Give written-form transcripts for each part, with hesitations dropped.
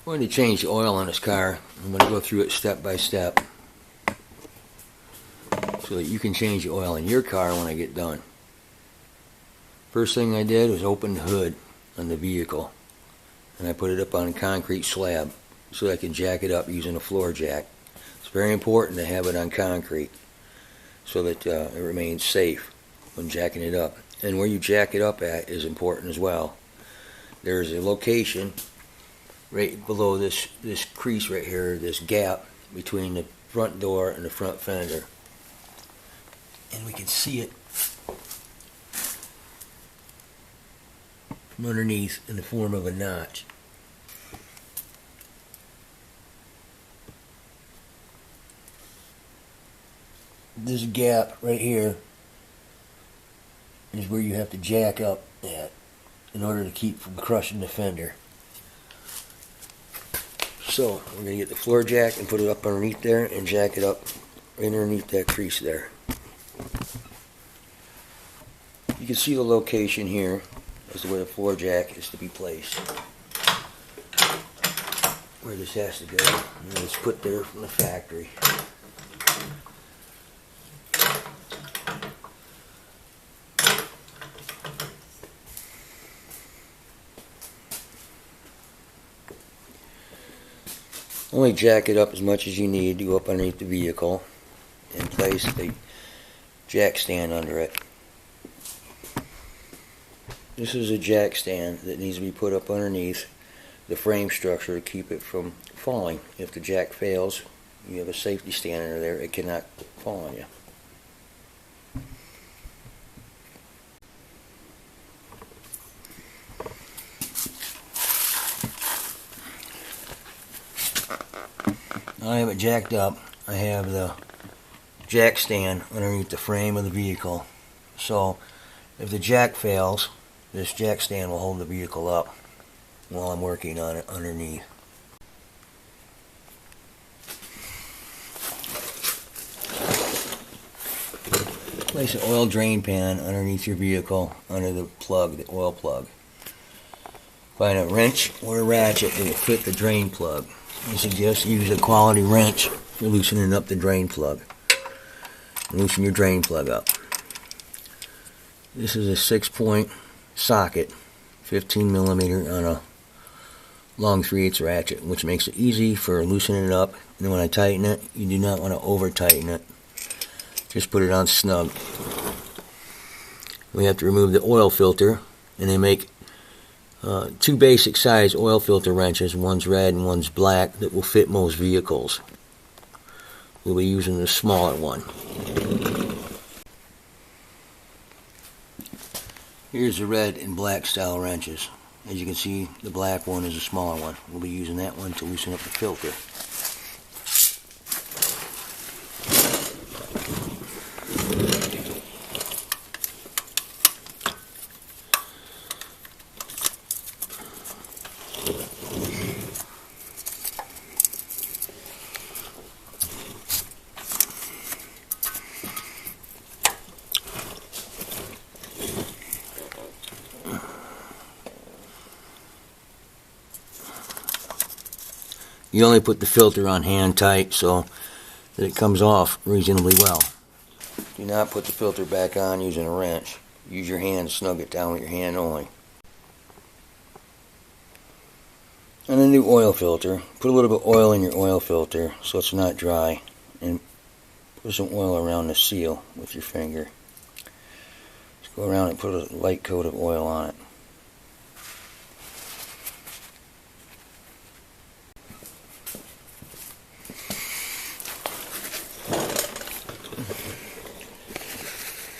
going to change the oil on this car. I'm going to go through it step by step so that you can change the oil in your car when I get done. First thing I did was open the hood on the vehicle, and I put it up on a concrete slab so that I can jack it up using a floor jack. It's very important to have it on concrete so that it remains safe when jacking it up. And where you jack it up at is important as well. There's a location right below this crease right here, this gap between the front door and the front fender. And we can see it from underneath in the form of a notch. This gap right here is where you have to jack up at in order to keep from crushing the fender. So we're going to get the floor jack and put it up underneath there and jack it up right underneath that crease there. You can see the location here as to where the floor jack is to be placed. Where this has to go. And it's put there from the factory. Only jack it up as much as you need to go up underneath the vehicle and place the jack stand under it. This is a jack stand that needs to be put up underneath the frame structure to keep it from falling. If the jack fails, you have a safety stand under there, it cannot fall on you. Now I have it jacked up. I have the jack stand underneath the frame of the vehicle. So if the jack fails, this jack stand will hold the vehicle up while I'm working on it underneath. Place an oil drain pan underneath your vehicle under the plug, the oil plug. Find a wrench or a ratchet that will fit the drain plug. I suggest you use a quality wrench for loosening up the drain plug. Loosen your drain plug up. This is a 6-point socket, 15 millimeter on a long 3/8 ratchet, which makes it easy for loosening it up. And then when I tighten it, you do not want to over tighten it. Just put it on snug. We have to remove the oil filter, and they make two basic size oil filter wrenches. One's red and one's black that will fit most vehicles. We'll be using the smaller one. Here's the red and black style wrenches. As you can see, the black one is a smaller one. We'll be using that one to loosen up the filter. You only put the filter on hand tight so that it comes off reasonably well. Do not put the filter back on using a wrench. Use your hand to snug it down with your hand only. On a new oil filter, put a little bit of oil in your oil filter so it's not dry, and put some oil around the seal with your finger. Just go around and put a light coat of oil on it.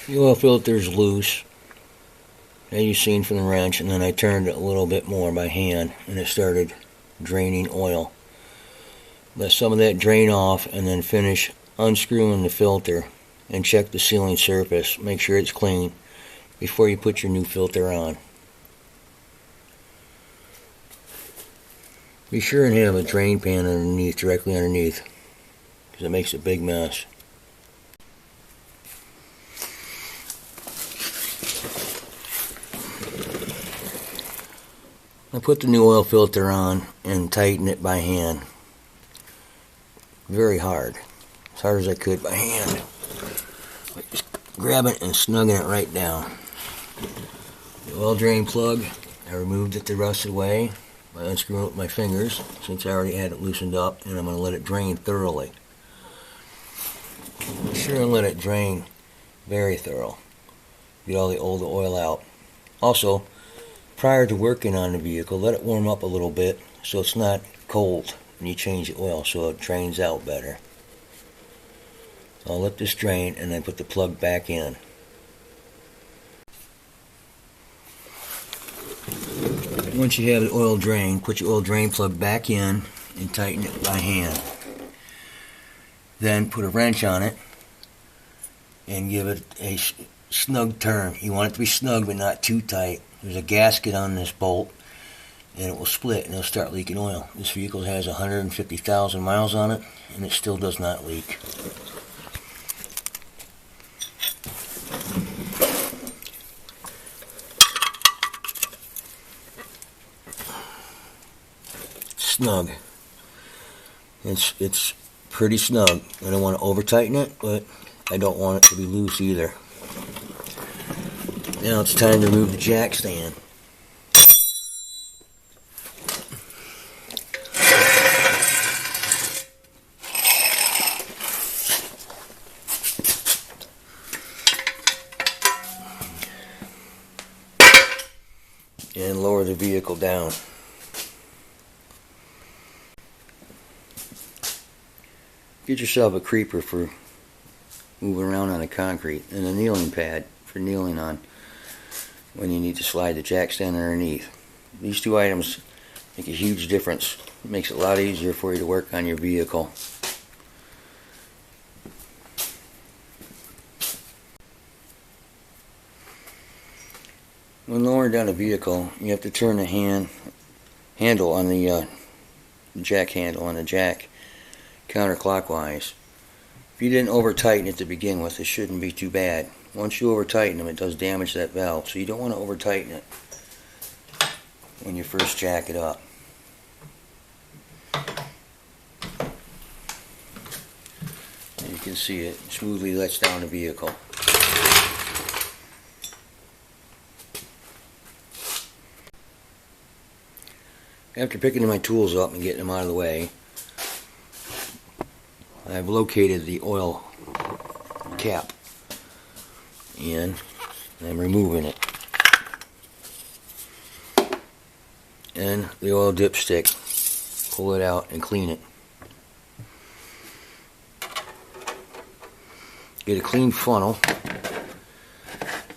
The oil filter is loose, as you've seen from the wrench, and then I turned it a little bit more by hand and it started draining oil. Let some of that drain off and then finish unscrewing the filter and check the sealing surface. Make sure it's clean before you put your new filter on. Be sure and have a drain pan underneath, directly underneath, because it makes a big mess. I put the new oil filter on and tighten it by hand. Very hard. As hard as I could by hand. Just grabbing it and snugging it right down. The oil drain plug, I removed it the rest of the way by unscrewing it with my fingers since I already had it loosened up, and I'm going to let it drain thoroughly. Be sure and let it drain very thorough. Get all the old oil out. Also, prior to working on the vehicle, let it warm up a little bit so it's not cold when you change the oil, so it drains out better. So I'll let this drain and then put the plug back in. Once you have the oil drain, put your oil drain plug back in and tighten it by hand. Then put a wrench on it and give it a snug turn. You want it to be snug but not too tight. There's a gasket on this bolt and it will split and it'll start leaking oil. This vehicle has 150,000 miles on it and it still does not leak. Snug. It's pretty snug. I don't want to over tighten it, but I don't want it to be loose either. Now it's time to remove the jack stand. And lower the vehicle down. Get yourself a creeper for moving around on the concrete and a kneeling pad for kneeling on when you need to slide the jack stand underneath. These two items make a huge difference. It makes it a lot easier for you to work on your vehicle. When lowering down a vehicle, you have to turn the handle on the jack handle on the jack counterclockwise. If you didn't over tighten it to begin with, it shouldn't be too bad. Once you over tighten them, it does damage that valve, so you don't want to over tighten it when you first jack it up. And you can see it smoothly lets down the vehicle. After picking my tools up and getting them out of the way, I've located the oil cap and I'm removing it. And the oil dipstick, pull it out and clean it. Get a clean funnel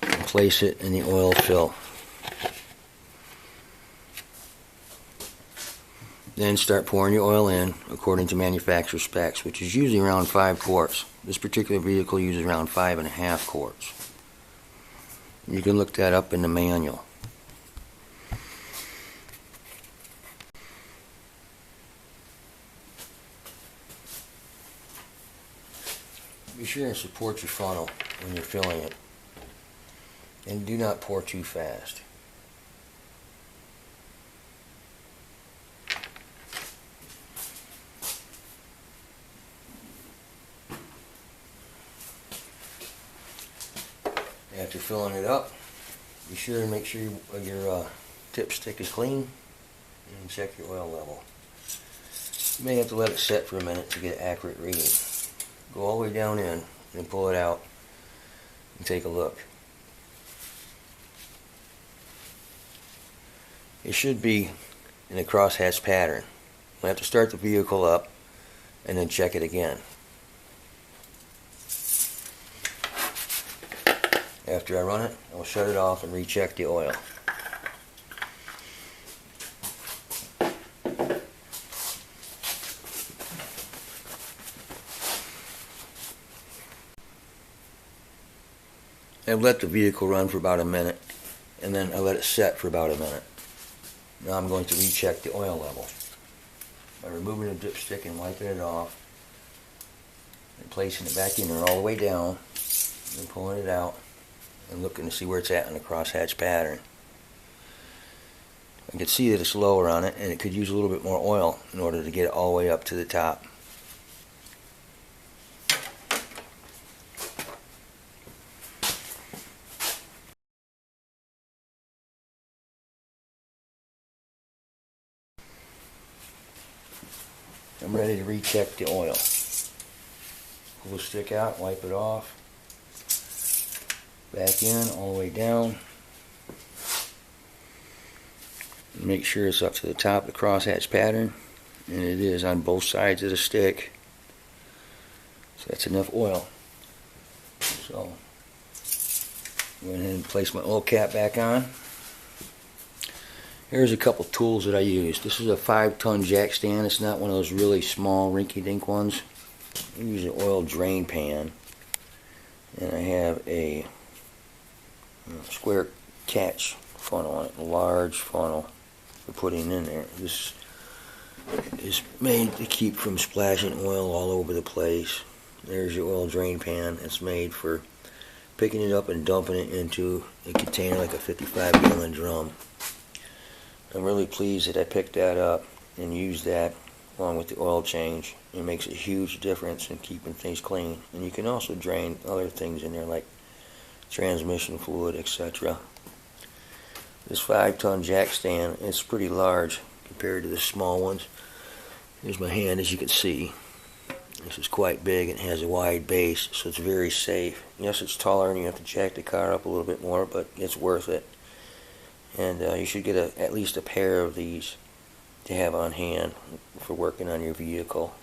and place it in the oil fill. Then start pouring your oil in according to manufacturer specs, which is usually around 5 quarts. This particular vehicle uses around 5.5 quarts. You can look that up in the manual. Be sure and support your funnel when you're filling it. And do not pour too fast. After filling it up, be sure and make sure your dipstick is clean and check your oil level. You may have to let it set for a minute to get an accurate reading. Go all the way down in and pull it out and take a look. It should be in a crosshatch pattern. We'll have to start the vehicle up and then check it again. After I run it, I'll shut it off and recheck the oil. I've let the vehicle run for about a minute, and then I let it set for about a minute. Now I'm going to recheck the oil level by removing the dipstick and wiping it off and placing it back in there all the way down and pulling it out and looking to see where it's at in the crosshatch pattern. I can see that it's lower on it, and it could use a little bit more oil in order to get it all the way up to the top. I'm ready to recheck the oil. Pull the stick out, wipe it off. Back in, all the way down. Make sure it's up to the top of the crosshatch pattern, and it is on both sides of the stick. So that's enough oil. So go ahead and place my oil cap back on. Here's a couple tools that I use. This is a 5-ton jack stand. It's not one of those really small rinky-dink ones. I use an oil drain pan, and I have a square catch funnel on it, a large funnel for putting in there. This is made to keep from splashing oil all over the place. There's your oil drain pan. It's made for picking it up and dumping it into a container like a 55-gallon drum. I'm really pleased that I picked that up and used that along with the oil change. It makes a huge difference in keeping things clean. And you can also drain other things in there like transmission fluid, etc. This 5-ton jack stand, it's pretty large compared to the small ones. Here's my hand, as you can see. This is quite big and has a wide base, so it's very safe. Yes, it's taller and you have to jack the car up a little bit more, but it's worth it. And you should get at least a pair of these to have on hand for working on your vehicle.